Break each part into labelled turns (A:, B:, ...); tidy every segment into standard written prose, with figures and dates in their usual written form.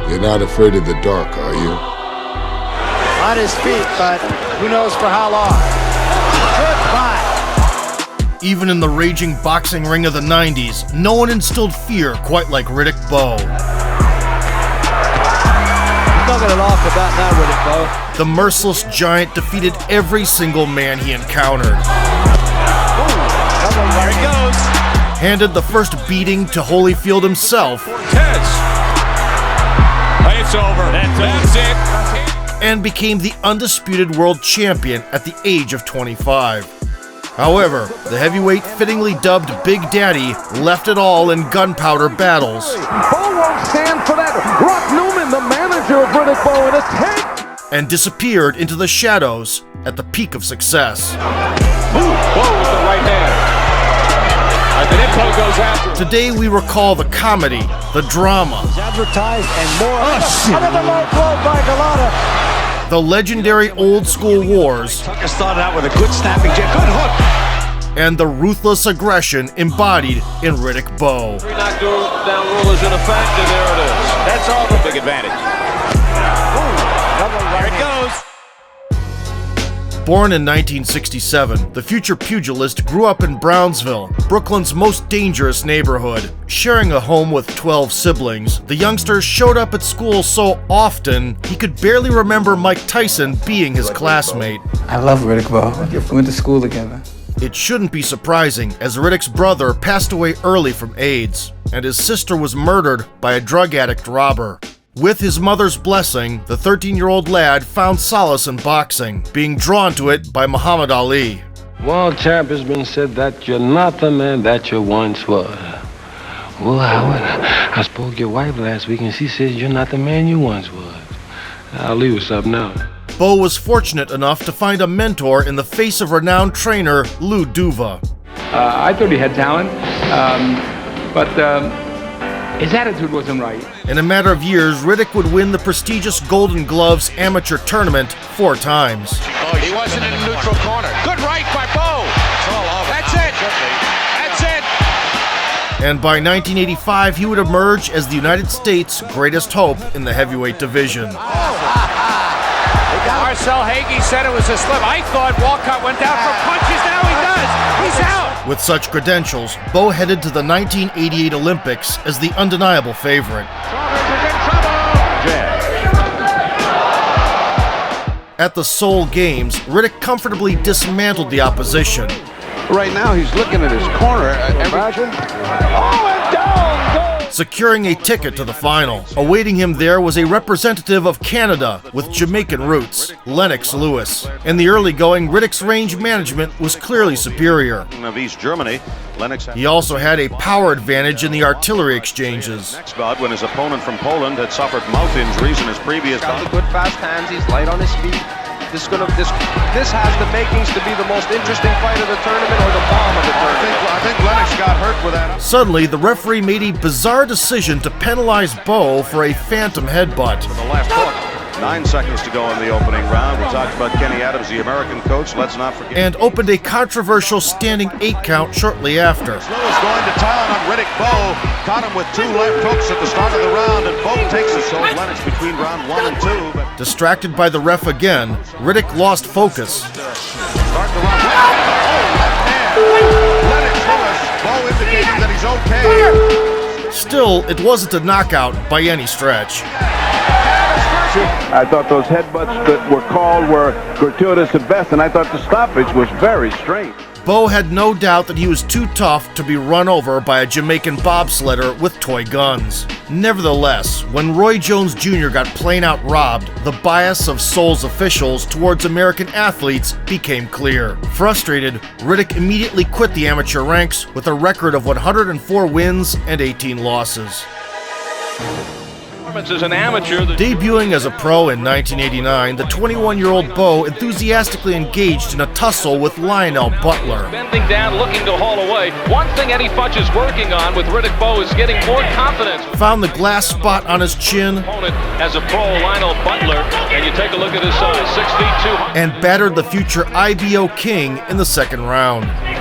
A: You're not afraid of the dark, are you?
B: On his feet, but who knows for how long. Goodbye.
C: Even in the raging boxing ring of the 90s, no one instilled fear quite like Riddick Bowe.
B: He's knocking it off about now, Riddick Bowe.
C: The merciless giant defeated every single man he encountered.
B: There he goes.
C: Handed the first beating to Holyfield himself.
D: It's over. That's it.
C: And became the undisputed world champion at the age of 25. However, the heavyweight fittingly dubbed Big Daddy left it all in gunpowder battles.
E: Bowe won't stand for that. Rock Newman, the manager of Riddick Bowe, in a tank.
C: And disappeared into the shadows at the peak of success.
D: Bowe with the right hand. Goes after.
C: Today we recall the comedy, the drama,
B: Advertised and more. Another low blow by Galata.
C: the legendary old school wars,
D: Tucker started out with a good snapping jab, good hook.
C: and the ruthless aggression embodied in Riddick Bowe.
D: Three knockdown rule is in effect, and there it is. That's all the big advantage. There it goes.
C: Born in 1967, the future pugilist grew up in Brownsville, Brooklyn's most dangerous neighborhood. Sharing a home with 12 siblings, the youngster showed up at school so often he could barely remember Mike Tyson being his classmate.
F: I love Riddick Bowe. We went to school together.
C: It shouldn't be surprising, as Riddick's brother passed away early from AIDS, and his sister was murdered by a drug addict robber. With his mother's blessing, the 13-year-old lad found solace in boxing, being drawn to it by Muhammad Ali.
G: World champ has been said that you're not the man that you once was. Well, Howard, I spoke to your wife last week and she said you're not the man you once was. Ali was something else.
C: Bowe was fortunate enough to find a mentor in the face of renowned trainer Lou Duva.
H: I thought he had talent, but his attitude wasn't right.
C: In a matter of years, Riddick would win the prestigious Golden Gloves amateur tournament 4 times.
D: Oh, he wasn't in a neutral corner. Good right by Bowe. That's it. That's it.
C: And by 1985, he would emerge as the United States' greatest hope in the heavyweight division.
D: Marcel Hagee said it was a slip. I thought Walcott went down for punches. Now he does. He's out.
C: With such credentials, Bowe headed to the 1988 Olympics as the undeniable favorite. At the Seoul Games, Riddick comfortably dismantled the opposition.
H: Right now, he's looking at his corner.
C: Securing a ticket to the final. Awaiting him there was a representative of Canada with Jamaican roots, Lennox Lewis. In the early going, Riddick's range management was clearly superior.
I: Of East Germany, Lennox.
C: He also had a power advantage in the artillery exchanges.
I: Next bout, when his opponent from Poland had suffered mouth injuries in his previous bout.
J: Got the good fast hands. He's light on his feet. This has the makings to be the most interesting fight of the tournament or the bomb of the tournament.
I: I think Lennox got hurt with that.
C: Suddenly, the referee made a bizarre decision to penalize Bowe for a phantom headbutt.
I: The last hook. 9 seconds to go in the opening round. We talked about Kenny Adams, the American coach. Let's not forget.
C: And opened a controversial standing 8 count shortly after.
I: Lewis going to town on Riddick Bowe. Caught him with 2 left hooks at the start of the round, and Bowe takes it. So Lennox between round 1 and 2. But
C: Distracted by the ref again, Riddick lost focus.
I: start the round. Lennox Lewis. Bowe indicating that he's okay.
C: Still, it wasn't a knockout by any stretch.
H: I thought those headbutts that were called were gratuitous at best, and I thought the stoppage was very strange.
C: Bowe had no doubt that he was too tough to be run over by a Jamaican bobsledder with toy guns. Nevertheless, when Roy Jones Jr. got plain out robbed, the bias of Seoul's officials towards American athletes became clear. Frustrated, Riddick immediately quit the amateur ranks with a record of 104 wins and 18 losses.
D: As an amateur,
C: Debuting as a pro in 1989, the 21-year-old Bowe enthusiastically engaged in a tussle with Lionel Butler.
D: bending down, looking to haul away. One thing Eddie Futch is working on with Riddick Bowe is getting more confidence.
C: Found the glass spot on his chin
D: Opponent as a pro, Lionel Butler, and you take a look at his size, 6 feet 200.
C: and battered the future IBO king in the second round.
J: Big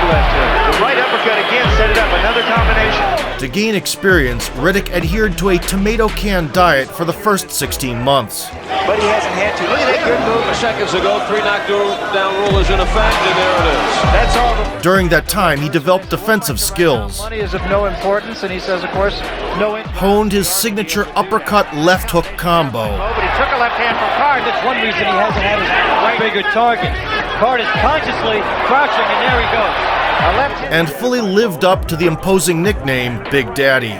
J: left hook. The right uppercut again set it up. Another combination.
C: To gain experience, Riddick adhered to a tomato can diet for the first 16 months.
J: But he hasn't had to. Look at that good move seconds ago. 3 knockdown rule is in effect, and there it is. That's all.
C: During that time, he developed defensive skills.
B: Money is of no importance, and he says, of course, no.
C: Honed his signature uppercut left hook combo.
B: But he took a left hand from Card. That's one reason he hasn't had his right bigger target. Card is consciously crouching, and there he goes. A left hand.
C: And fully lived up to the imposing nickname Big Daddy.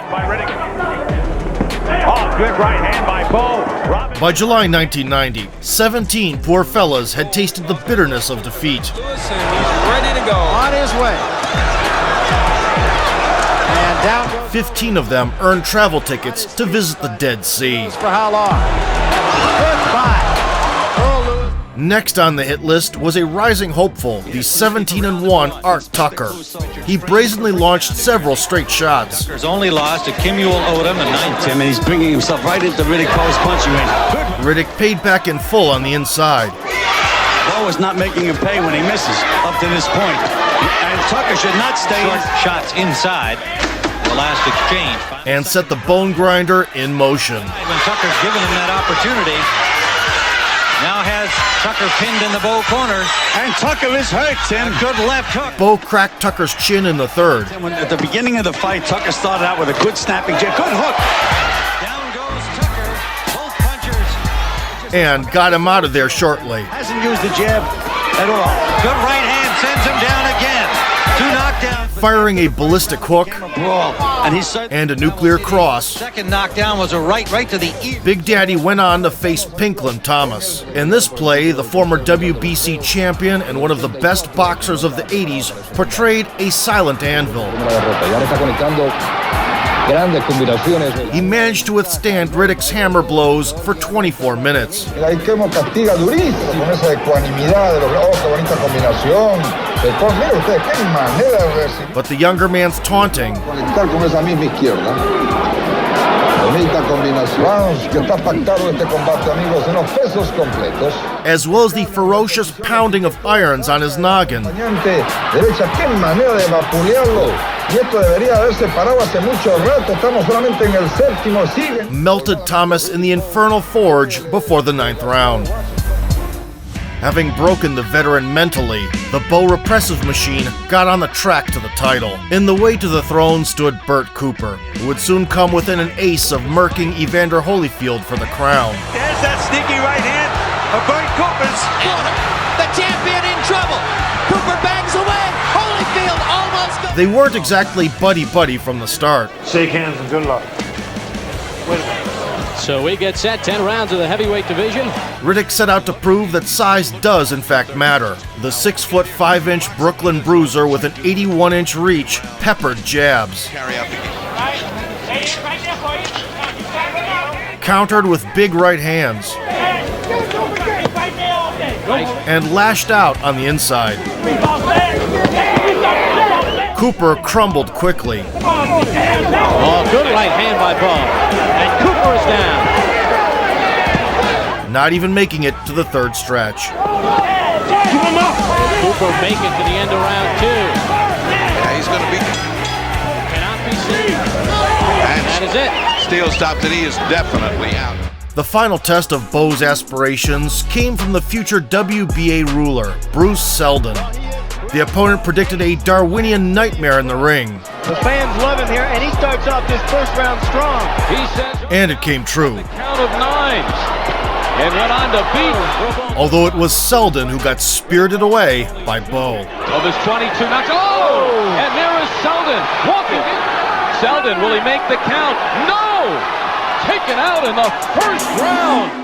K: Oh, good right hand by Bowe.
C: By July 1990, 17 poor fellas had tasted the bitterness of defeat.
J: He's ready to go.
B: On his way. And down goes
C: 15 of them earned travel tickets to visit the Dead Sea.
B: for how long? Goodbye.
C: Next on the hit list was a rising hopeful, the 17-1 Art Tucker. He brazenly launched several straight shots.
L: Tucker's only lost to Kimuel Odom in 9th.
K: And he's bringing himself right into Riddick Bowe's punching range.
C: Riddick paid back in full on the inside.
K: Bowe is not making him pay when he misses up to this point. And Tucker should not stay
L: Short shots inside the last exchange.
C: And set the bone grinder in motion.
L: When Tucker's given him that opportunity, now has Tucker pinned in the Bowe corner.
K: And Tucker is hurt, Tim.
L: Good left hook.
C: Bowe cracked Tucker's chin in the third.
K: At the beginning of the fight, Tucker started out with a good snapping jab. Good hook.
L: Down goes Tucker. Both punchers.
C: And got him out of there shortly.
K: Hasn't used the jab at all.
L: Good right hand sends him down again. 2 knockdowns.
C: Firing a ballistic hook
K: Brawl. And he's
C: and a nuclear cross.
L: Second knockdown was a right to the ear.
C: Big Daddy went on to face Pinklin Thomas. In this play, the former WBC champion and one of the best boxers of the 80s portrayed a silent anvil. He managed to withstand Riddick's hammer blows for 24 minutes. But the younger man's taunting as well as the ferocious pounding of irons on his noggin melted Thomas in the infernal forge before the 9th round. Having broken the veteran mentally, the Bowe repressive machine got on the track to the title. In the way to the throne stood Burt Cooper, who would soon come within an ace of murking Evander Holyfield for the crown.
K: There's that sneaky right hand of Burt Cooper's.
M: The champion in trouble. Cooper bangs away. Holyfield almost goes.
C: They weren't exactly buddy-buddy from the start.
K: Shake hands and good luck. Wait a minute.
N: So we get set, 10 rounds of the heavyweight division.
C: Riddick set out to prove that size does in fact matter. The 6' 5" Brooklyn bruiser with an 81-inch reach peppered jabs. Countered with big right hands. And lashed out on the inside. Cooper crumbled quickly.
N: Oh, good right hand by Bowe. And Cooper is down.
C: Not even making it to the third stretch.
N: Cooper make it to the end of round 2.
I: Yeah, he's going to be.
N: Cannot be seen. And that is it.
I: Steele stopped and he is definitely out.
C: The final test of Bowe's aspirations came from the future WBA ruler, Bruce Seldon. The opponent predicted a Darwinian nightmare in the ring.
B: The fans love him here, and he starts off this first round strong.
N: He says
C: And it came true.
N: count of 9s. And went on to beat.
C: Although it was Seldon who got spirited away by Bowe.
N: Of his 22 knocks. Oh! And there is Seldon walking in. Seldon, will he make the count? No! Taken out in the first round.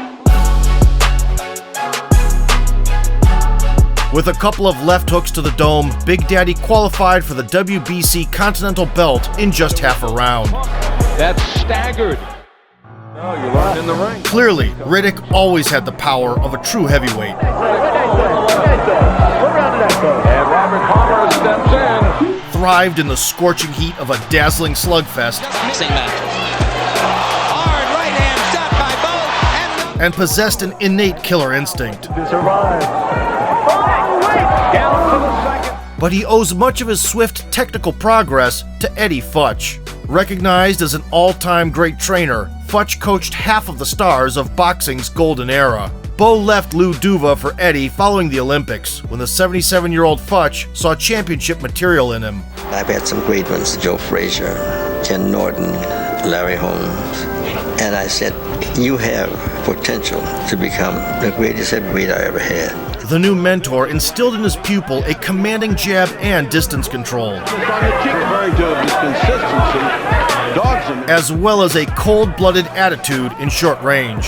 C: With a couple of left hooks to the dome, Big Daddy qualified for the WBC Continental Belt in just half a round.
N: That's staggered.
J: No, you're right in the ring.
C: Clearly, Riddick always had the power of a true heavyweight.
J: And Robert Palmer steps in.
C: Thrived in the scorching heat of a dazzling slugfest.
M: Hard right hand shot by Bowe.
C: And possessed an innate killer instinct. But he owes much of his swift technical progress to Eddie Futch. Recognized as an all-time great trainer, Futch coached half of the stars of boxing's golden era. Bowe left Lou Duva for Eddie following the Olympics, when the 77-year-old Futch saw championship material in him.
O: I've had some great ones, Joe Frazier, Ken Norton, Larry Holmes, and I said, you have potential to become the greatest heavyweight I ever had.
C: The new mentor instilled in his pupil a commanding jab and distance control, as well as a cold-blooded attitude in short range.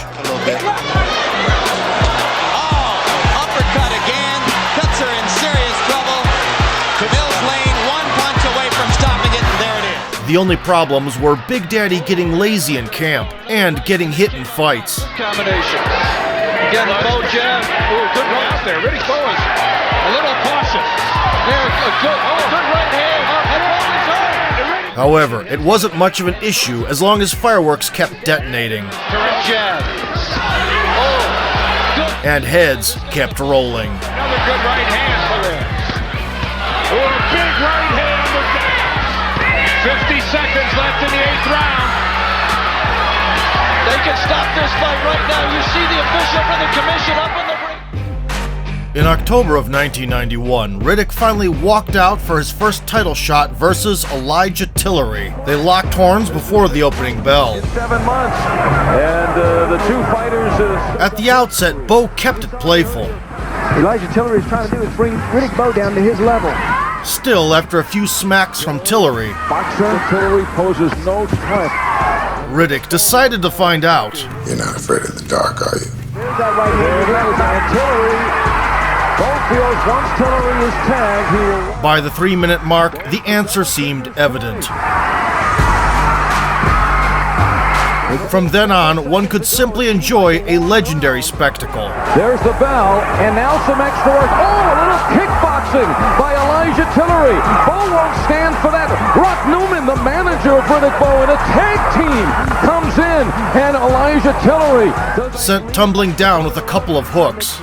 M: Uppercut again, puts her in serious trouble. Camille's lane, one punch away from stopping it, and there it is.
C: The only problems were Big Daddy getting lazy in camp and getting hit in fights.
N: Combination. Again, the Bowe jab. Ooh, good right out there. Riddick Bowe is a little cautious. There, good right hand.
C: However, it wasn't much of an issue as long as fireworks kept detonating.
N: Correct jab. Oh, good.
C: And heads kept rolling.
N: Another good right hand for him. Oh, a big right hand. 50 seconds left in the 8th round. They can stop this fight right now. You see the official from the commission up on the ring.
C: In October of 1991, Riddick finally walked out for his first title shot versus Elijah Tillery. They locked horns before the opening bell.
E: 7 months, and the two fighters...
C: At the outset, Bowe kept it playful.
E: Elijah Tillery is trying to do is bring Riddick Bowe down to his level.
C: Still, after a few smacks from Tillery,
E: boxer Tillery poses no threat.
C: Riddick decided to find out.
A: You're not afraid of the dark, are you?
E: There's that right hand. And Tillery, Bowe feels once Tillery is tagged, he will...
C: By the 3-minute mark, the answer seemed evident. From then on, one could simply enjoy a legendary spectacle.
E: There's the bell, and now some extra work. Oh, a little kickboxing by Elijah Tillery. Bowe won't stand for that. Rock Newman, the manager of Riddick Bowe, and a tag team comes in, and Elijah Tillery
C: sent tumbling down with a couple of hooks.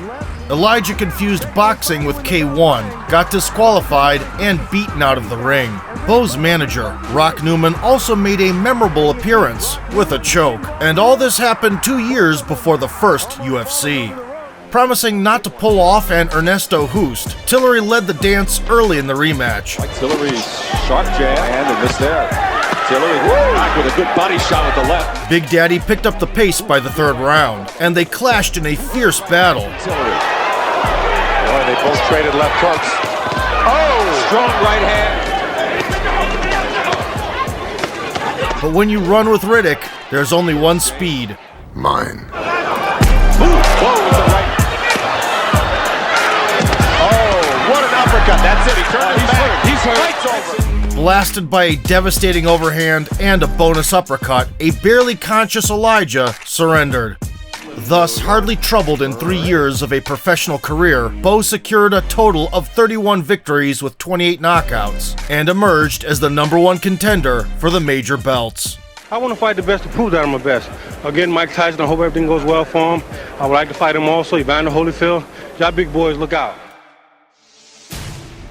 C: Elijah confused boxing with K1, got disqualified, and beaten out of the ring. Bowe's manager, Rock Newman, also made a memorable appearance with a choke. And all this happened 2 years before the first UFC. Promising not to pull off an Ernesto Hoost, Tillery led the dance early in the rematch.
J: Tillery's sharp jab and a miss there. Tillery back with a good body shot with the left.
C: Big Daddy picked up the pace by the 3rd round, and they clashed in a fierce battle.
J: Tillery. Boy, they both traded left hooks. Oh! Strong right hand.
C: But when you run with Riddick, there's only one speed.
A: Mine.
J: Whoa, with the right. Oh, what an uppercut. That's it. He turned his back. He's hurt. Fight's over.
C: Blasted by a devastating overhand and a bonus uppercut, a barely conscious Elijah surrendered. Thus, hardly troubled in 3 years of a professional career, Bowe secured a total of 31 victories with 28 knockouts, and emerged as the #1 contender for the major belts.
P: I want to fight the best to prove that I'm the best. Again, Mike Tyson, I hope everything goes well for him. I would like to fight him also, Evander Holyfield. Y'all big boys, look out.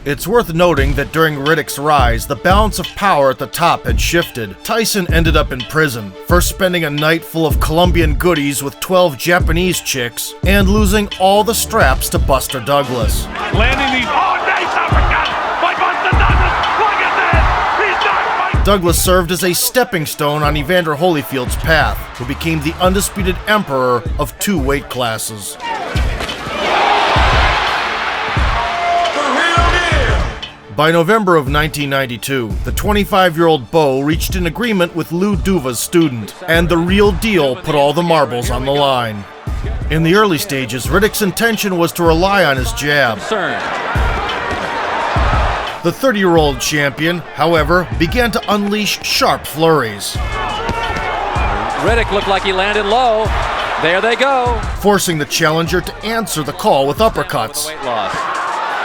C: It's worth noting that during Riddick's rise, the balance of power at the top had shifted. Tyson ended up in prison, first spending a night full of Colombian goodies with 12 Japanese chicks, and losing all the straps to Buster Douglas.
Q: Landing these, oh, nice uppercut by Buster Douglas, look at this, he's not...
C: Douglas served as a stepping stone on Evander Holyfield's path, who became the undisputed emperor of 2 weight classes. By November of 1992, the 25-year-old Bowe reached an agreement with Lou Duva's student, and the real deal put all the marbles on the line. In the early stages, Riddick's intention was to rely on his jab. The 30-year-old champion, however, began to unleash sharp flurries.
N: Riddick looked like he landed low. There they go.
C: Forcing the challenger to answer the call with uppercuts.
N: Weight loss.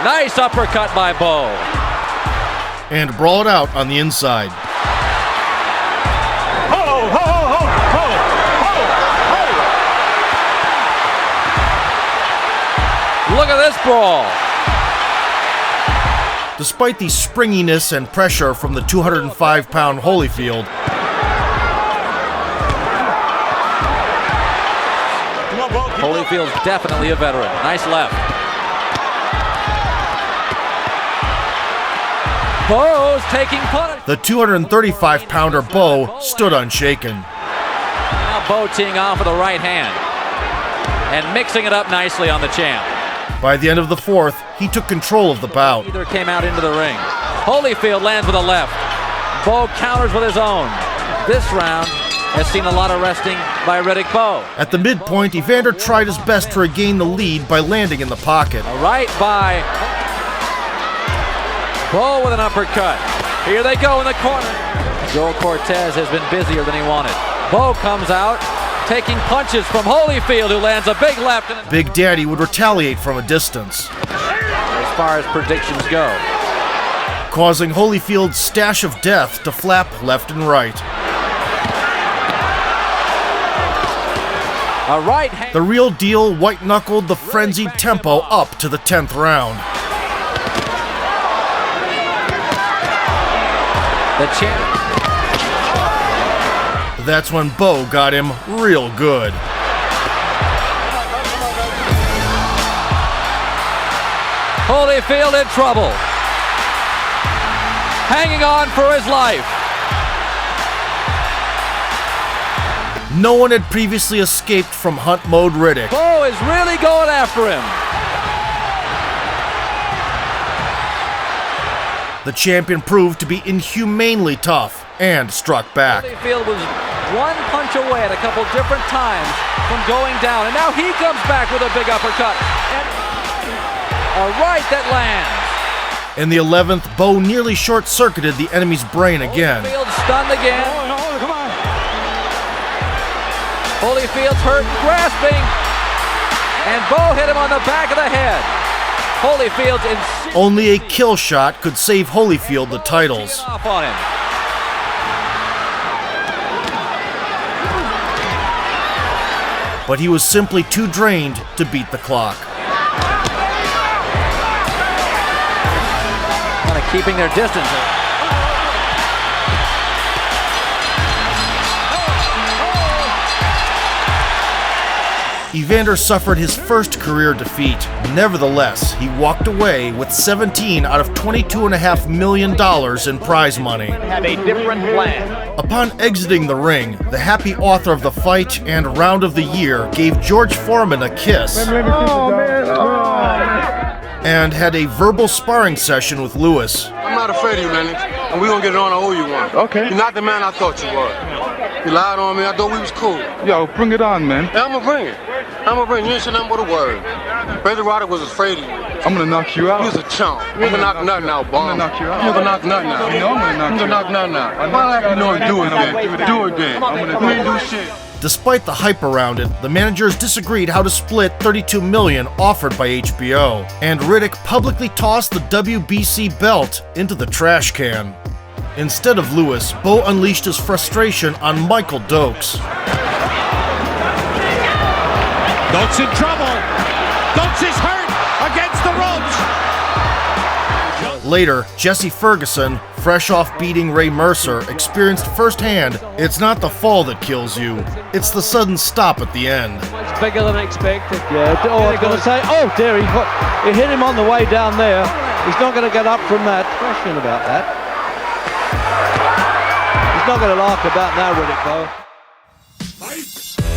N: Nice uppercut by Bowe.
C: And brawl it out on the inside.
Q: Ho, ho, ho, ho, ho, ho.
N: Look at this brawl.
C: Despite the springiness and pressure from the 205-pound Holyfield,
R: Holyfield's definitely a veteran. Nice left. Bowe's taking punch.
C: The 235-pounder Bowe stood unshaken.
R: Now Bowe teeing off with the right hand and mixing it up nicely on the champ.
C: By the end of the fourth, he took control of the bout.
R: Either came out into the ring. Holyfield lands with a left. Bowe counters with his own. This round has seen a lot of wrestling by Riddick Bowe.
C: At the midpoint, Evander tried his best to regain the lead by landing in the pocket.
R: A right by Bowe with an uppercut. Here they go in the corner. Joel Cortez has been busier than he wanted. Bowe comes out, taking punches from Holyfield, who lands a big left.
C: Big Daddy would retaliate from a distance,
R: as far as predictions go,
C: causing Holyfield's stash of death to flap left and right.
R: A right hand.
C: The real deal white-knuckled the frenzied tempo up to the 10th round.
R: The champ.
C: That's when Bowe got him real good.
R: Holyfield in trouble. Hanging on for his life.
C: No one had previously escaped from hunt mode Riddick.
R: Bowe is really going after him.
C: The champion proved to be inhumanely tough and struck back.
R: Holyfield was one punch away at a couple different times from going down, and now he comes back with a big uppercut. And a right that lands.
C: In the 11th, Bowe nearly short-circuited the enemy's brain again.
R: Holyfield stunned again. Come on. Holyfield's hurt and grasping. And Bowe hit him on the back of the head. Holyfield's in.
C: Only a kill shot could save Holyfield the titles.
R: Off on him.
C: But he was simply too drained to beat the clock.
R: Kind of keeping their distance.
C: Evander suffered his first career defeat. Nevertheless, he walked away with $17 out of $22.5 million in prize money.
B: Have a different plan.
C: Upon exiting the ring, the happy author of the fight and round of the year gave George Foreman a kiss and had a verbal sparring session with Lewis.
P: I'm not afraid of you, Lennox, and we're gonna get it on. I owe you one. Okay. You're not the man I thought you were. You lied on me. I thought we was cool. Yo, bring it on, man. Yeah, I'm gonna bring it. I'm gonna bring you. You ain't said nothing but a word. Brother Roddick was afraid of you. I'm gonna knock you out. You was a chump. You gonna knock nothing out, Bob. I'm gonna knock you out. You gonna knock nothing out. You know I'm gonna knock nothing out. Why like you know and do it then? Do it then. You ain't do shit.
C: Despite the hype around it, the managers disagreed how to split $32 million offered by HBO, and Riddick publicly tossed the WBC belt into the trash can. Instead of Lewis, Bowe unleashed his frustration on Michael Dokes.
Q: Dokes in trouble. Dokes is hurt against the ropes.
C: Later, Jesse Ferguson, fresh off beating Ray Mercer, experienced firsthand, it's not the fall that kills you, it's the sudden stop at the end.
B: It's bigger than expected. Yeah, I'm going to say, oh dear, he hit him on the way down there. He's not going to get up from that. Question about that. He's not going to laugh about now, Riddick Bowe.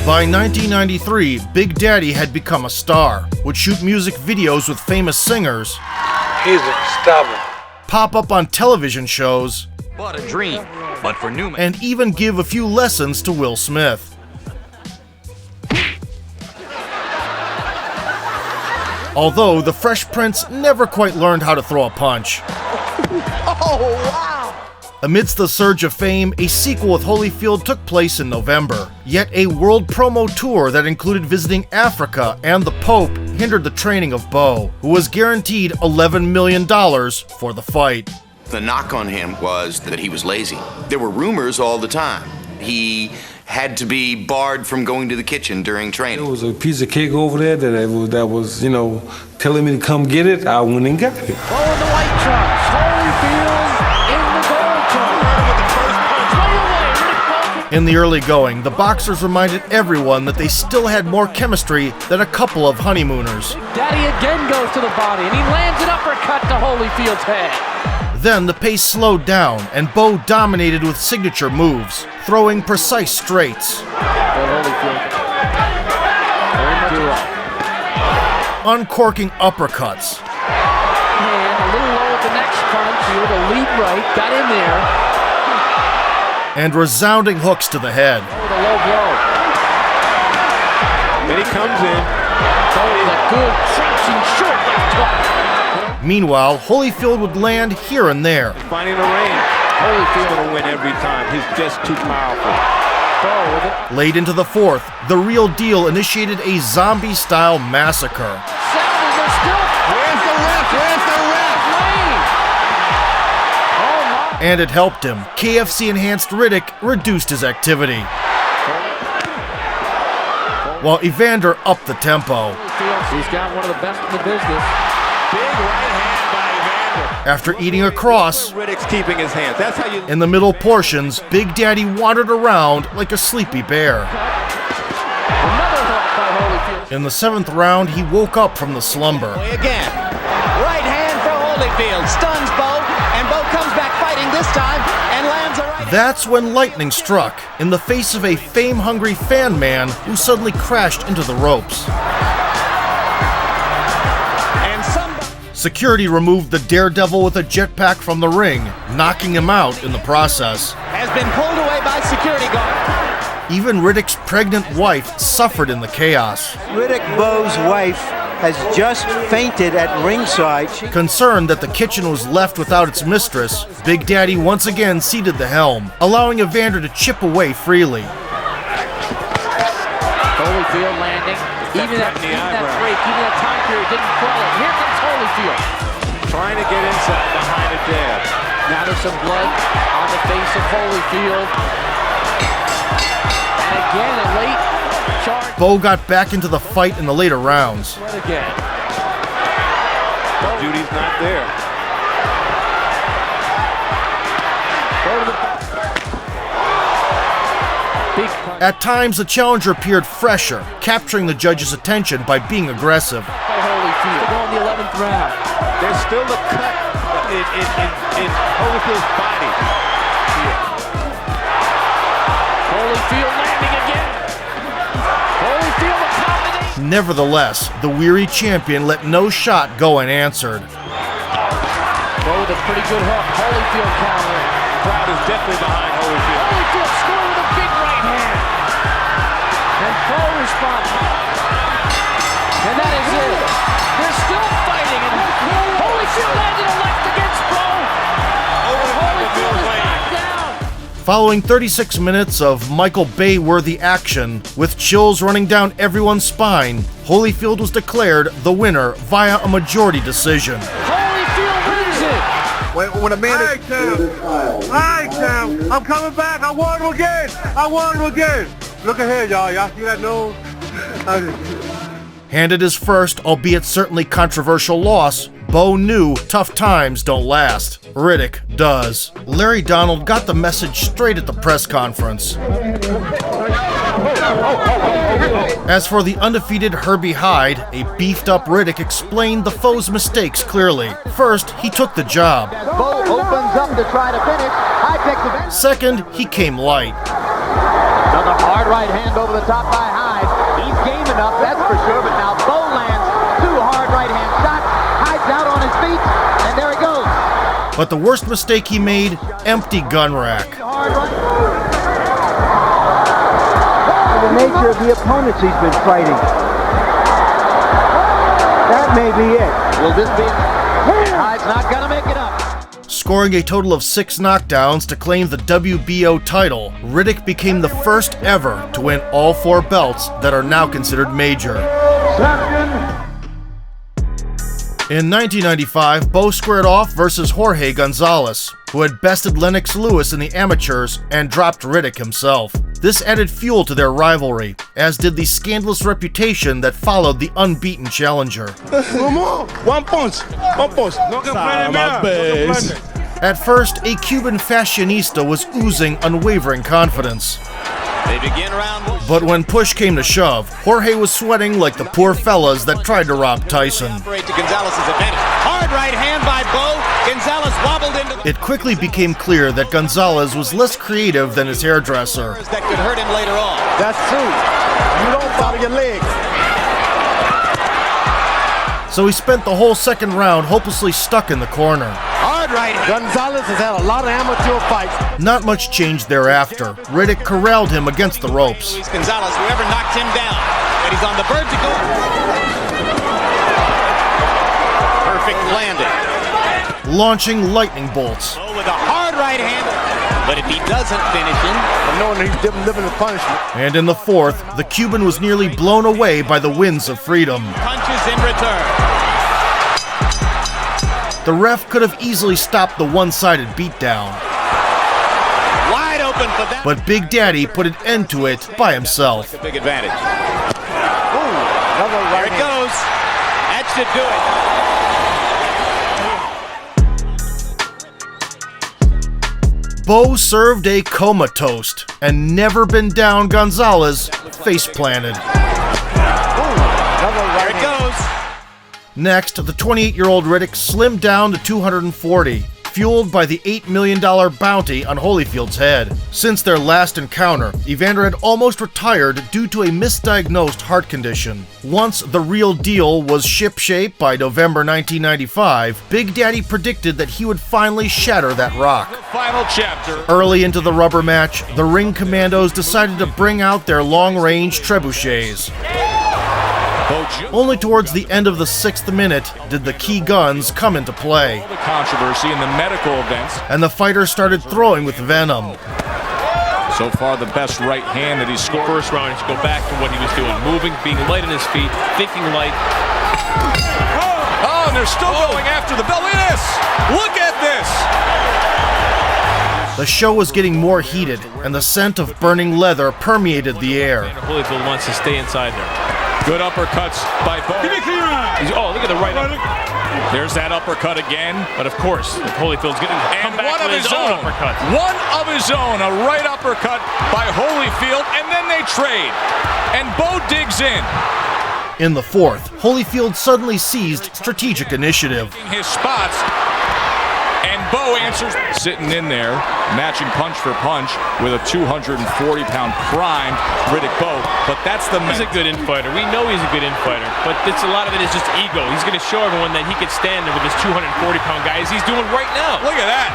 C: By 1993, Big Daddy had become a star, would shoot music videos with famous singers,
P: He's unstoppable,
C: pop up on television shows,
L: What a dream, but for Newman.
C: and even give a few lessons to Will Smith. Although the Fresh Prince never quite learned how to throw a punch.
Q: Oh, wow.
C: Amidst the surge of fame, a sequel with Holyfield took place in November. Yet a world promo tour that included visiting Africa and the Pope hindered the training of Bowe, who was guaranteed $11 million for the fight.
S: The knock on him was that he was lazy. There were rumors all the time. He had to be barred from going to the kitchen during training.
T: There was a piece of cake over there that was, you know, telling me to come get it. I went and got it.
Q: Bowe in the white trunks.
C: In the early going, the boxers reminded everyone that they still had more chemistry than a couple of honeymooners.
R: Daddy again goes to the body, and he lands an uppercut to Holyfield's head.
C: Then the pace slowed down, and Bowe dominated with signature moves, throwing precise straights. Uncorking uppercuts.
R: And a little low at the next punch, with a lead right, got in there.
C: And resounding hooks to the head.
R: With a low blow.
J: Then he comes in.
R: With a good, trenching, short left hook.
C: Meanwhile, Holyfield would land here and there.
J: Finding the range. Holyfield's going to win every time. He's just too powerful.
C: Late into the fourth, the Real Deal initiated a zombie-style massacre.
J: Where's the ref?
C: And it helped him. KFC-enhanced Riddick reduced his activity, while Evander upped the tempo.
R: He's got one of the best in the business.
J: Big right hand by Evander.
C: After eating a cross,
J: Riddick's keeping his hands. That's how you...
C: in the middle portions, Big Daddy wandered around like a sleepy bear.
R: Another hook by Holyfield.
C: In the seventh round, he woke up from the slumber.
M: Again, right hand for Holyfield, stuns Bowe, and Bowe comes back fighting this time and lands a right.
C: That's when lightning struck, in the face of a fame-hungry fan man who suddenly crashed into the ropes. Security removed the daredevil with a jetpack from the ring, knocking him out in the process.
M: Has been pulled away by security guard.
C: Even Riddick's pregnant wife suffered in the chaos.
T: Riddick Bowe's wife has just fainted at ringside.
C: Concerned that the kitchen was left without its mistress, Big Daddy once again ceded the helm, allowing Evander to chip away freely.
R: Holyfield landing. Even that break, even that time period didn't call it. Here comes Holyfield.
J: Trying to get inside behind a jab.
R: Now there's some blood on the face of Holyfield. And again, a late charge.
C: Bowe got back into the fight in the later rounds.
R: Again.
J: Judy's not there.
C: At times, the challenger appeared fresher, capturing the judge's attention by being aggressive.
R: Holyfield going the 11th round.
J: There's still the cut in Holyfield's body.
R: Holyfield landing again. Holyfield a combination.
C: Nevertheless, the weary champion let no shot go unanswered.
R: Bowe with a pretty good hook. Holyfield countering.
J: Crowd is definitely behind Holyfield.
R: Holyfield scored with a big right hand. And Bowe responds. And that is it. They're still fighting. And Holyfield landed a left against Bowe. Holyfield is knocked down.
C: Following 36 minutes of Michael Bay-worthy action, with chills running down everyone's spine, Holyfield was declared the winner via a majority decision.
R: Holyfield wins it.
P: When a man is... Hi, Cam. I'm coming back. I won him again. Look ahead, y'all. Y'all see that nose?
C: Handed his first, albeit certainly controversial loss, Bowe knew tough times don't last. Riddick does. Larry Donald got the message straight at the press conference. As for the undefeated Herbie Hyde, a beefed-up Riddick explained the foe's mistakes clearly. First, he took the job.
U: Bowe opens up to try to finish. Hyde takes advantage.
C: Second, he came light.
U: Another hard right hand over the top by Hyde. He's game enough, that's for sure, but now Bowe lands two hard right hand shots. Hyde's out on his feet, and there he goes.
C: But the worst mistake he made, empty gun rack.
T: The nature of the opponents he's been fighting. That may be it.
U: Will this be it? Hyde's not gonna make it up.
C: Scoring a total of 6 knockdowns to claim the WBO title, Riddick became the first ever to win all 4 belts that are now considered major. In 1995, Bowe squared off versus Jorge Gonzalez, who had bested Lennox Lewis in the amateurs and dropped Riddick himself. This added fuel to their rivalry, as did the scandalous reputation that followed the unbeaten challenger.
P: One punch.
C: At first, a Cuban fashionista was oozing unwavering confidence.
M: They begin round one.
C: But when push came to shove, Jorge was sweating like the poor fellas that tried to rob Tyson.
M: To Gonzalez's advantage. Hard right hand by Bowe. Gonzalez wobbled into the...
C: It quickly became clear that Gonzalez was less creative than his hairdresser.
M: That could hurt him later on.
F: That's true. You don't follow your legs.
C: So he spent the whole second round hopelessly stuck in the corner.
M: Hard right.
F: Gonzalez has had a lot of amateur fights.
C: Not much changed thereafter. Riddick corralled him against the ropes.
M: Luis Gonzalez, whoever knocked him down. And he's on the verge of going. Perfect landing.
C: Launching lightning bolts.
M: Oh, with a hard right hand. But if he doesn't finish him,
F: knowing he's living his punishment.
C: And in the fourth, the Cuban was nearly blown away by the winds of freedom.
M: Punches in return.
C: The ref could have easily stopped the one-sided beatdown.
M: Wide open for that.
C: But Big Daddy put an end to it by himself.
M: A big advantage. There it goes. That should do it.
C: Bowe served a comatose and never been down Gonzalez face planted.
M: There it goes.
C: Next, the 28-year-old Riddick slimmed down to 240, fueled by the $8 million bounty on Holyfield's head. Since their last encounter, Evander had almost retired due to a misdiagnosed heart condition. Once the real deal was shipshape by November 1995, Big Daddy predicted that he would finally shatter that rock.
D: Final chapter.
C: Early into the rubber match, the Ring Commandos decided to bring out their long-range trebuchets. Only towards the end of the 6th minute did the key guns come into play.
D: The controversy in the medical events.
C: And the fighter started throwing with venom.
D: So far, the best right hand that he's scored.
N: First round, he should go back to what he was doing. Moving, being light on his feet, thinking light.
D: Oh, and they're still going after the bell. Look at this! Look at this!
C: The show was getting more heated, and the scent of burning leather permeated the air.
N: Holyfield wants to stay inside there.
D: Good uppercuts by Bowe.
N: Oh, look at the right uppercut.
D: There's that uppercut again.
N: But of course, if Holyfield's getting
D: and one of his own uppercut. One of his own, a right uppercut by Holyfield, and then they trade. And Bowe digs in.
C: In the fourth, Holyfield suddenly seized strategic initiative.
D: His spots. And Bowe answers, sitting in there, matching punch for punch with a 240-pound primed Riddick Bowe. But that's the...
N: He's a good infighter. We know he's a good infighter. But it's a lot of it is just ego. He's going to show everyone that he could stand there with his 240-pound guy as he's doing right now.
D: Look at that.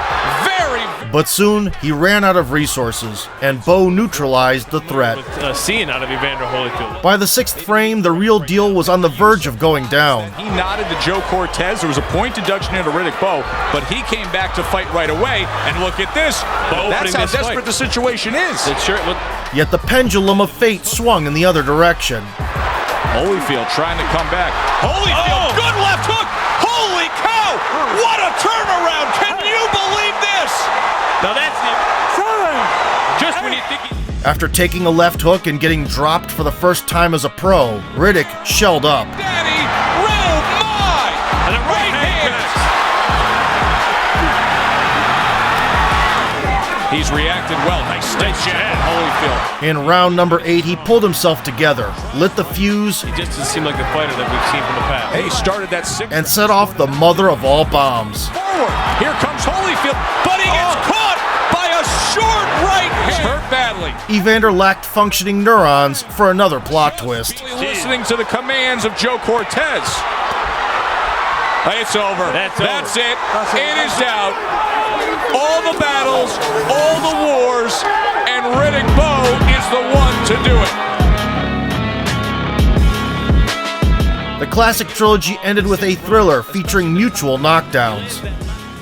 C: But soon, he ran out of resources, and Bowe neutralized the threat.
N: Seeing out of Evander Holyfield.
C: By the 6th frame, the real deal was on the verge of going down.
D: He nodded to Joe Cortez. There was a point deduction into Riddick Bowe, but he came back to fight right away. And look at this. That's how desperate the situation is.
C: Yet the pendulum of fate swung in the other direction.
D: Holyfield trying to come back. Holyfield, good left hook. Holy cow! What a turnaround! Can you believe this?
N: Now that's just when you think
C: After taking a left hook and getting dropped for the first time as a pro, Riddick shelled up.
D: Daddy, oh my!
N: And a right hand.
D: He's reacted well. Nice step jab, Holyfield.
C: In round number 8, he pulled himself together, lit the fuse,
N: he just doesn't seem like the fighter that we've seen from the past.
D: Hey, started that 6th.
C: And set off the mother of all bombs.
D: Forward. Here comes Holyfield, but he gets caught by a short right hand. He's hurt badly.
C: Evander lacked functioning neurons for another plot twist.
D: Listening to the commands of Joe Cortez. It's over. That's it. It is out. All the battles, all the wars, and Riddick Bowe is the one to do it.
C: The classic trilogy ended with a thriller featuring mutual knockdowns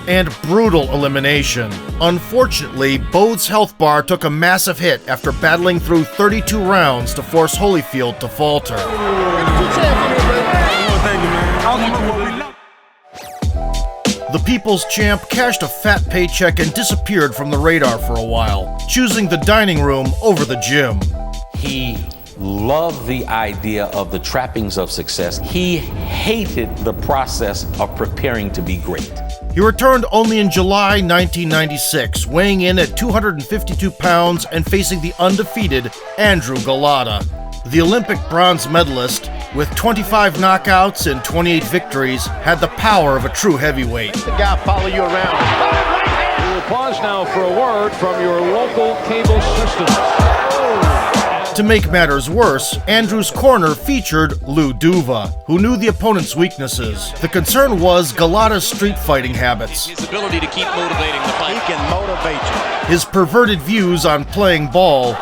C: and brutal elimination. Unfortunately, Bowe's health bar took a massive hit after battling through 32 rounds to force Holyfield to falter. The People's Champ cashed a fat paycheck and disappeared from the radar for a while, choosing the dining room over the gym.
V: He loved the idea of the trappings of success. He hated the process of preparing to be great.
C: He returned only in July 1996, weighing in at 252 pounds and facing the undefeated Andrew Golota. The Olympic bronze medalist, with 25 knockouts and 28 victories, had the power of a true heavyweight.
F: The guy follow you around.
N: We will pause now for a word from your local cable system.
C: To make matters worse, Andrew's corner featured Lou Duva, who knew the opponent's weaknesses. The concern was Golota's street fighting habits,
M: His ability to keep motivating the fight.
F: He can motivate you.
C: his perverted views on playing ball,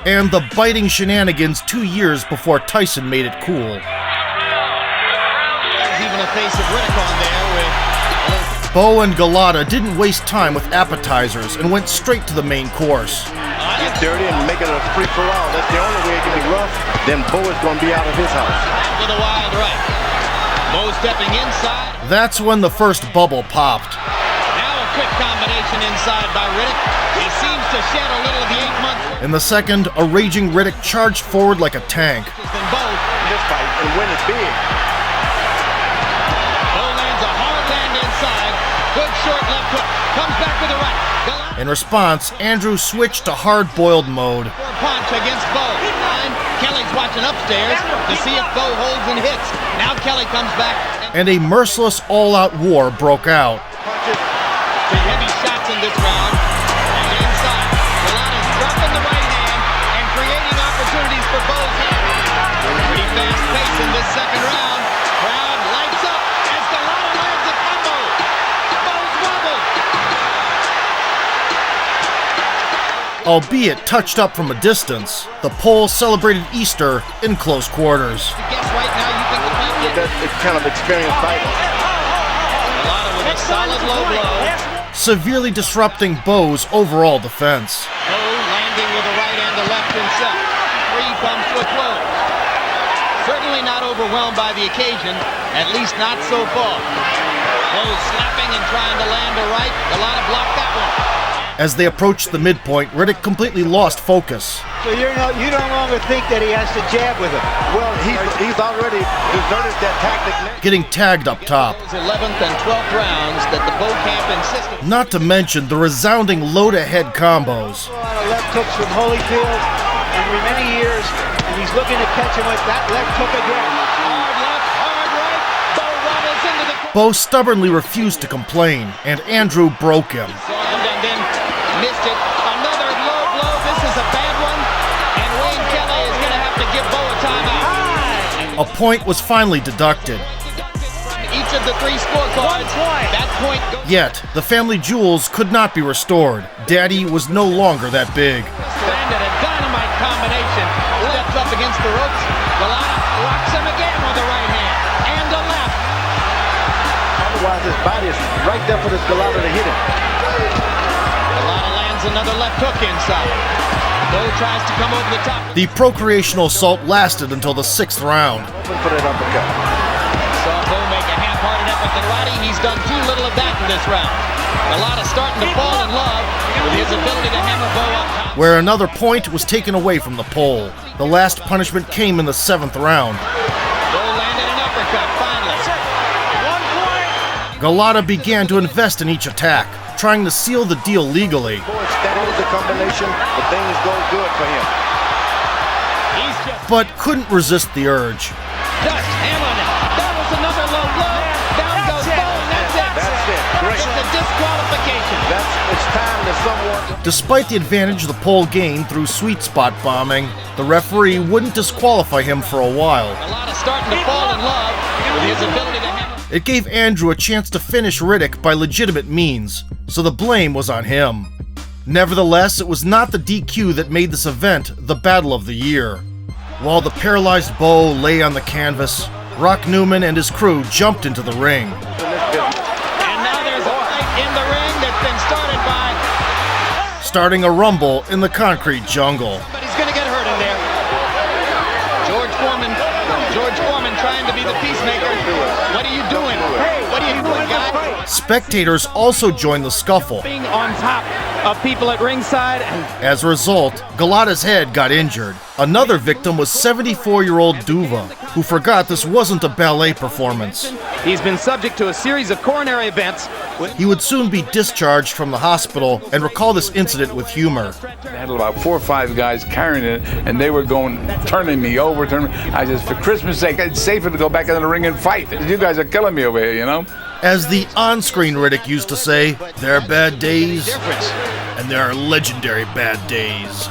C: and the biting shenanigans 2 years before Tyson made it cool.
M: There's even a face of Riddick on there with...
C: Bowe and Golota didn't waste time with appetizers and went straight to the main course.
F: Get dirty and make it a free-for-all. That's the only way it can be rough. Then Bowe is going to be out of his house.
M: With a wild right. Bowe stepping inside.
C: That's when the first bubble popped.
M: Now a quick combination inside by Riddick. He seems to shed a little of the 8 months.
C: In the second, a raging Riddick charged forward like a tank.
M: Than Bowe.
F: In this fight, and win it big.
M: Bowe lands a hard land inside. Good short left hook. Comes back with a right.
C: In response, Andrew switched to hard-boiled mode.
M: Punch against Bowe. Kelly's watching upstairs to see if Bowe holds and hits. Now Kelly comes back.
C: And a merciless all-out war broke out.
M: Three heavy shots in this round. And inside, Golot's dropping the right hand and creating opportunities for Bowe's hand. Pretty fast pace in this second round. Crowd lights up as Golota lands a combo. Bowe's wobbled.
C: Albeit touched up from a distance, the Pole celebrated Easter in close quarters.
M: Guess right now you think the fight did.
F: It's kind of experienced fighting.
M: Golota with a solid low blow.
C: Severely disrupting Bowe's overall defense.
M: Bowe landing with a right and a left himself. Three comes to a close. Certainly not overwhelmed by the occasion, at least not so far. Bowe slapping and trying to land a right. Golota blocked that one.
C: As they approached the midpoint, Riddick completely lost focus.
T: So you no longer think that he has to jab with him.
F: Well, he's already deserted that tactic.
C: Getting tagged up top.
M: Those 11th and 12th rounds that the Bowe camp insisted.
C: Not to mention the resounding low-to-head combos.
T: A lot of left hooks from Holyfield for many years, and he's looking to catch him with that left hook again.
M: Hard left, hard right. Bowe wobbles into the...
C: Bowe stubbornly refused to complain, and Andrew broke him.
M: And then missed it. Another low blow. This is a bad one. And Wayne Kelly is going to have to give Bowe a timeout.
C: A point was finally deducted.
M: Each of the three scorecards. That point goes.
C: Yet, the family jewels could not be restored. Daddy was no longer that big.
M: Landed a dynamite combination. Steps up against the ropes. Golota rocks him again with the right hand. And a left.
F: Otherwise, his body is right there for this Golota to hit him.
M: Golota lands another left hook inside. Bowe tries to come over the top.
C: The procreational assault lasted until the 6th round.
F: Open for that uppercut.
M: Saw Bowe make a half-hearted effort at Roddy. He's done too little of that in this round. Golota starting to fall in love with his ability to hammer Bowe up top.
C: Where another point was taken away from the Pole. The last punishment came in the 7th round.
M: Bowe landed an uppercut finally. 1 point.
C: Golota began to invest in each attack, trying to seal the deal legally.
F: That was the combination, but things go good for him.
C: But couldn't resist the urge.
M: Just hammering it. That was another low blow. Down goes Bowe, and that's it.
F: That's it. Great.
M: It's a disqualification.
F: It's time that someone...
C: Despite the advantage the Pole gained through sweet spot bombing, the referee wouldn't disqualify him for a while.
M: Golota starting to fall in love with his ability to hammer.
C: It gave Andrew a chance to finish Riddick by legitimate means, so the blame was on him. Nevertheless, it was not the DQ that made this event the battle of the year. While the paralyzed Bowe lay on the canvas, Rock Newman and his crew jumped into the ring.
M: And now there's a fight in the ring that's been started by...
C: Starting a rumble in the concrete jungle.
M: But he's going to get hurt in there. George Foreman trying to be the peacemaker. What are you doing? What are you doing, guy?
C: Spectators also joined the scuffle.
U: Being on top of people at ringside.
C: As a result, Galata's head got injured. Another victim was 74-year-old Duva, who forgot this wasn't a ballet performance.
U: He's been subject to a series of coronary events.
C: He would soon be discharged from the hospital and recall this incident with humor.
G: I had about 4 or 5 guys carrying it, and they were turning me over. I said, for Christmas' sake, it's safer to go back into the ring and fight. You guys are killing me over here, you know?
C: As the on-screen Riddick used to say, there are bad days, and there are legendary bad days.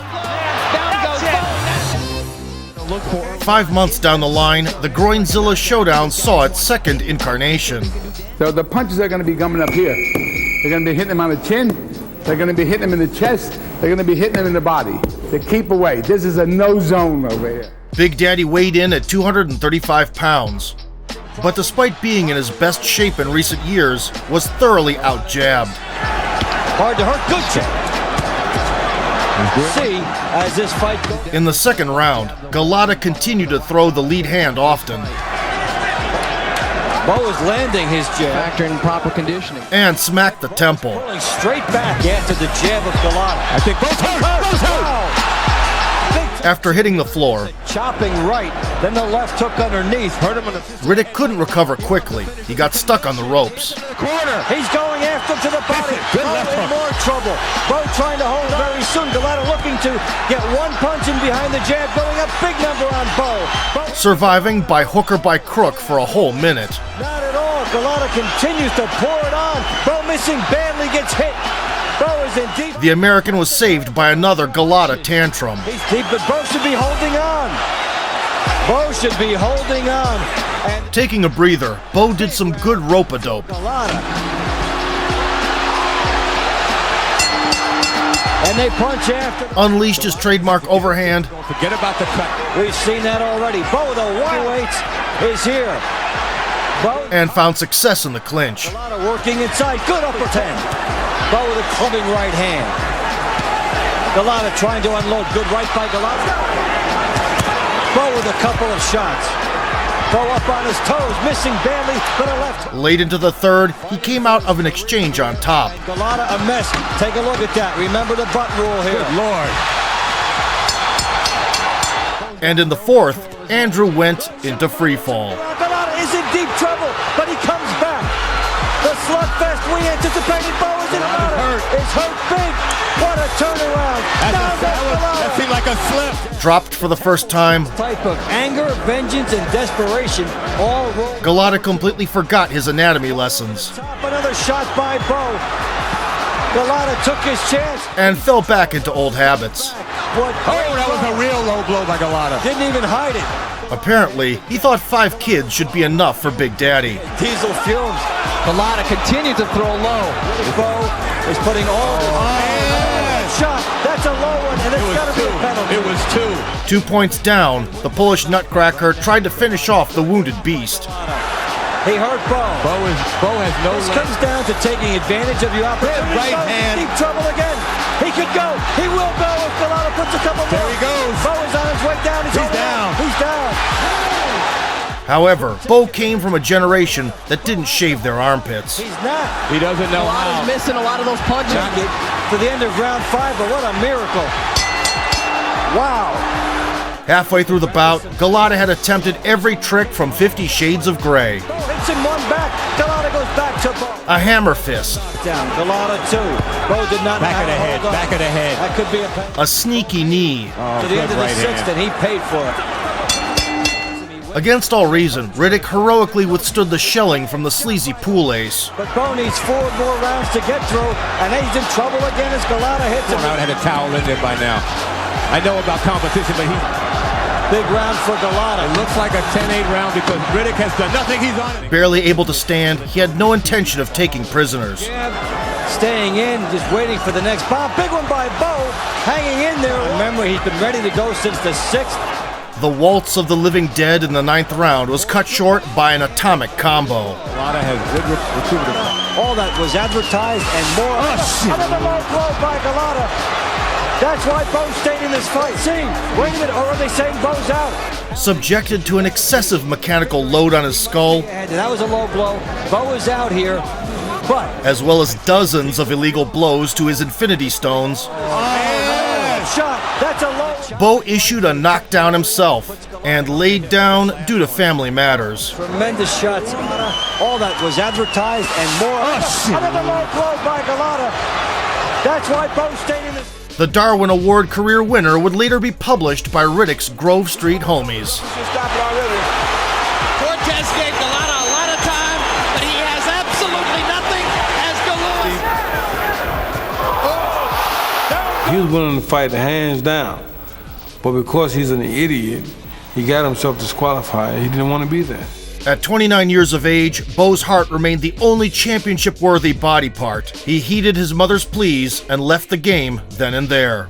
C: 5 months down the line, the Groinzilla Showdown saw its second incarnation.
G: So the punches are going to be coming up here. They're going to be hitting him on the chin. They're going to be hitting him in the chest. They're going to be hitting him in the body. To keep away. This is a no zone over here.
C: Big Daddy weighed in at 235 pounds. But despite being in his best shape in recent years, was thoroughly out-jabbed.
B: Hard to hurt, good jab. See, as this fight goes.
C: In the second round, Galata continued to throw the lead hand often.
B: Bowe is landing his jab.
U: Factor in proper conditioning.
C: And smacked the temple.
B: Pulling straight back after the jab of Galata.
U: I think both hurt.
C: After hitting the floor,
B: chopping right, then the left hook underneath. Hurt him in the
C: Riddick couldn't recover quickly. He got stuck on the ropes.
B: Corner. He's going after him to the body. Bowe in more trouble. Bowe trying to hold very soon. Galata looking to get one punch in behind the jab, going up big number on Bowe.
C: Surviving by hook or by crook for a whole minute.
B: Not at all. Galata continues to pour it on. Bowe missing badly, gets hit. Bowe is in deep.
C: The American was saved by another Galata tantrum.
B: He's deep, but Bowe should be holding on. Bowe should be holding on. And
C: taking a breather, Bowe did some good rope-a-dope.
B: Galata. And they punch after.
C: Unleashed his trademark overhand.
U: Don't forget about the cut.
B: We've seen that already. Bowe, the weight is here. Bowe.
C: And found success in the clinch.
B: Galata working inside. Good upper hand. Bowe with a clubbing right hand. Galata trying to unload. Good right by Galata. Bowe with a couple of shots. Bowe up on his toes, missing badly, but a left.
C: Late into the third, he came out of an exchange on top.
B: Galata a mess. Take a look at that. Remember the butt rule here.
U: Good Lord.
C: And in the fourth, Andrew went into freefall.
B: Galata is in deep trouble, but he comes back. The slugfest we anticipated. Bowe is in Galata. It's hurt big. What a turnaround.
U: That seemed like a slip.
C: Dropped for the first time.
B: Type of anger, vengeance, and desperation all rolled.
C: Galata completely forgot his anatomy lessons.
B: Another shot by Bowe. Galata took his chance.
C: And fell back into old habits.
U: That was a real low blow by Galata.
B: Didn't even hide it.
C: Apparently, he thought 5 kids should be enough for Big Daddy.
B: Diesel fumes.
U: Galata continued to throw low.
B: Bowe is putting all the shot. That's a low one, and it's got to be a penalty.
U: It was 2.
C: 2 points down, the Polish nutcracker tried to finish off the wounded beast.
B: He hurt Bowe.
U: Bowe has no
B: This comes down to taking advantage of your opportunity.
U: Right hand.
B: Deep trouble again. He could go. He will go if Galata puts a couple more.
U: There he goes.
B: Bowe is on his way down.
U: He's down.
B: He's down.
C: However, Bowe came from a generation that didn't shave their armpits.
B: He's not.
U: He doesn't know how. He's missing a lot of those punches.
B: To the end of round 5, but what a miracle. Wow.
C: Halfway through the bout, Galata had attempted every trick from 50 Shades of Grey.
B: Bowe hits him one back. Galata goes back to Bowe.
C: A hammer fist.
B: Down. Galata 2. Bowe did not
U: back of the head. Back of the head.
B: That could be a penalty.
C: A sneaky knee.
B: To the end of the 6th, and he paid for it.
C: Against all reason, Riddick heroically withstood the shelling from the sleazy pool ace.
B: But Bowe needs 4 more rounds to get through, and he's in trouble again as Galata hits him.
U: I would have had a towel in there by now. I know about competition, but
B: big round for Galata.
U: It looks like a 10-8 round because Riddick has done nothing. He's on it.
C: Barely able to stand, he had no intention of taking prisoners.
B: Staying in, just waiting for the next bomb. Big one by Bowe, hanging in there. Remember, he's been ready to go since the 6th.
C: The waltz of the living dead in the 9th round was cut short by an atomic combo.
U: Galata has good recruiting.
B: All that was advertised and more. Another low blow by Galata. That's why Bowe stayed in this fight. See, wait a minute, or are they saying Bowe's out?
C: subjected to an excessive mechanical load on his skull,
B: And that was a low blow. Bowe is out here, but
C: as well as dozens of illegal blows to his infinity stones,
B: shot. That's a low shot.
C: Bowe issued a knockdown himself and laid down due to family matters.
B: Tremendous shots. All that was advertised and more. Another low blow by Galata. That's why Bowe stayed in this.
C: The Darwin Award career winner would later be published by Riddick's Grove Street homies.
M: Cortez gave Galata a lot of time, but he has absolutely nothing as Galata.
P: He was willing to fight the hands down, but because he's an idiot, he got himself disqualified. He didn't want to be there.
C: At 29 years of age, Bowe's heart remained the only championship-worthy body part. He heeded his mother's pleas and left the game then and there.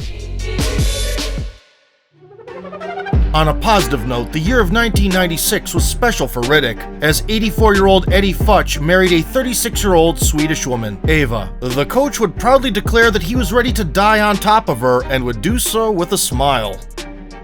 C: On a positive note, the year of 1996 was special for Riddick, as 84-year-old Eddie Futch married a 36-year-old Swedish woman, Eva. The coach would proudly declare that he was ready to die on top of her and would do so with a smile.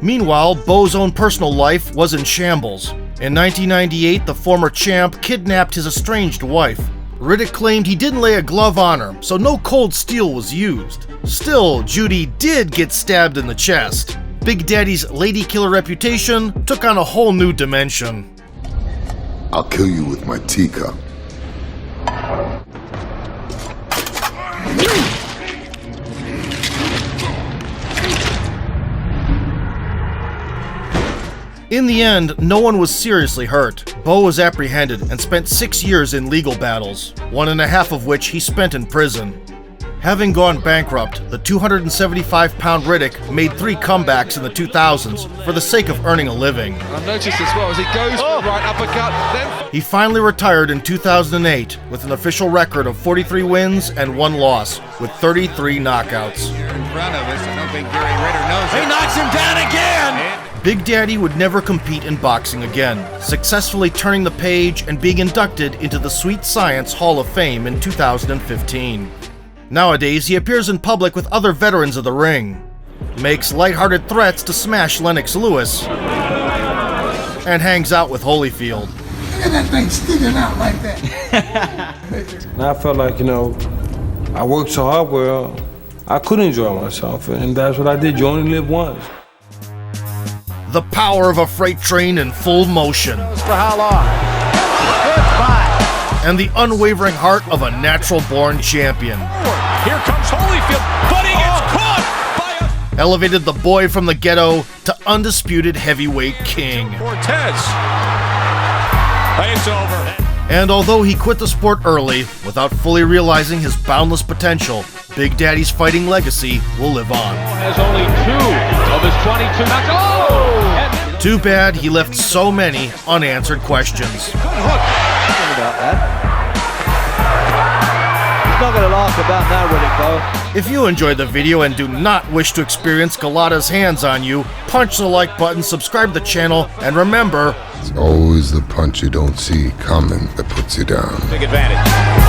C: Meanwhile, Bowe's own personal life was in shambles. In 1998, the former champ kidnapped his estranged wife. Riddick claimed he didn't lay a glove on her, so no cold steel was used. Still, Judy did get stabbed in the chest. Big Daddy's lady killer reputation took on a whole new dimension.
A: I'll kill you with my teacup.
C: In the end, no one was seriously hurt. Bowe was apprehended and spent 6 years in legal battles, 1.5 of which he spent in prison. Having gone bankrupt, the 275-pound Riddick made 3 comebacks in the 2000s for the sake of earning a living.
J: I've noticed as well as he goes for the right uppercut, then
C: He finally retired in 2008 with an official record of 43 wins and 1 loss, with 33 knockouts.
M: In front of us, I don't think Gary Ritter knows it.
B: He knocks him down again.
C: Big Daddy would never compete in boxing again, successfully turning the page and being inducted into the Sweet Science Hall of Fame in 2015. Nowadays, he appears in public with other veterans of the ring, makes lighthearted threats to smash Lennox Lewis, and hangs out with Holyfield.
H: Look at that thing sticking out like that.
P: And I felt like, I worked so hard where I could enjoy myself, and that's what I did. You only live once.
C: The power of a freight train in full motion.
B: For how long? Goodbye.
C: And the unwavering heart of a natural-born champion.
D: Here comes Holyfield, but he gets caught by a...
C: Elevated the boy from the ghetto to undisputed heavyweight king.
D: Cortez. It's over.
C: And although he quit the sport early, without fully realizing his boundless potential, Big Daddy's fighting legacy will live on.
N: Has only 2 of his 22 knockouts. Oh!
C: Too bad he left so many unanswered questions.
B: Good hook. Thinking about that. He's not going to laugh about that, Riddick Bowe.
C: If you enjoyed the video and do not wish to experience Galata's hands on you, punch the like button, subscribe to the channel, and remember,
A: It's always the punch you don't see coming that puts you down.
M: Big advantage.